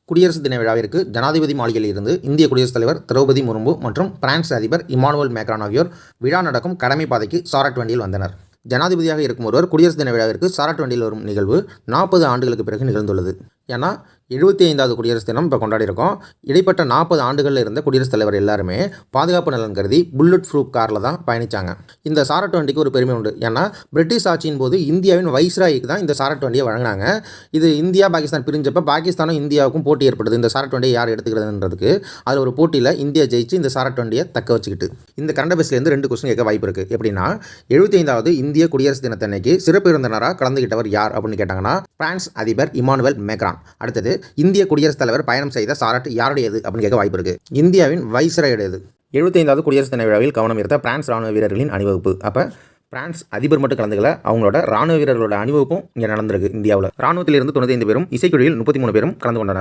குடியரசு தின விழாவிற்கு ஜனாதிபதி மாளிகையில் இருந்து இந்திய குடியரசுத் தலைவர் திரௌபதி முர்மு மற்றும் பிரான்ஸ் அதிபர் இமானுவேல் மேக்ரான் ஆகியோர் விழா நடக்கும் கடமை பாதைக்கு சாரட் வண்டியில் வந்தனர். ஜனாதிபதியாக இருக்கும் ஒருவர் குடியரசு தின விழாவிற்கு சாரட் வண்டியில் வரும் நிகழ்வு 40 ஆண்டுகளுக்கு பிறகு நிகழ்ந்துள்ளது. ஏன்னா 75வது குடியரசு தினம் இப்போ கொண்டாடி இருக்கோம். இடைப்பட்ட 40 ஆண்டுகளில் இருந்த குடியரசுத் தலைவர் எல்லாருமே பாதுகாப்பு நலன் கருதி புல்லட் ப்ரூஃப் காரில் தான் பயணித்தாங்க. இந்த சாரட் வண்டிக்கு ஒரு பெருமை உண்டு. ஏன்னா பிரிட்டிஷ் ஆட்சியின் போது இந்தியாவின் வைஸ்ராய்க்கு தான் இந்த சாரட் வண்டியை வழங்கினாங்க. இது இந்தியா பாகிஸ்தான் பிரிஞ்சப்போ பாகிஸ்தானும் இந்தியாவுக்கும் போட்டி ஏற்படுது. இந்த சாரட் வண்டியை யார் எடுத்துக்கிறதுன்றதுக்கு அதில் ஒரு போட்டியில் இந்தியா ஜெயிச்சு இந்த சாரட் வண்டியை தக்க வச்சுக்கிட்டு. இந்த கரண்ட் அஃபேர்ஸ்லேருந்து 2 கொஸ்டின் கேட்க வாய்ப்பு இருக்குது. எப்படின்னா 75வது இந்திய குடியரசு தினத்தன்னைக்கு சிறப்பு விருந்தினராக கலந்துகிட்டவர் யார் அப்படின்னு கேட்டாங்கன்னா பிரான்ஸ் அதிபர் இமானுவேல் மேக்ரான். அடுத்தது இந்திய குடியரசுத் தலைவர் பயணம் செய்த சாரட் யாருடையது அப்படின்னு கேட்க வாய்ப்பு இருக்கு. இந்தியாவின் வைஸ்ராயுடையது. 75வது குடியரசு தின விழாவில் கவனம் ஈர்த்த பிரான்ஸ் ராணுவ வீரர்களின் அணிவகுப்பு. அப்போ பிரான்ஸ் அதிபர் மட்டும் கலந்துக்கல, அவங்களோட ராணுவ வீரர்களோட அணிவகுப்பும் இங்கே நடந்திருக்கு. இந்தியாவில் ராணுவத்தில் இருந்து 95 பேரும், இசைக்குழுவில் 33 பேரும் கலந்து கொண்டனர்.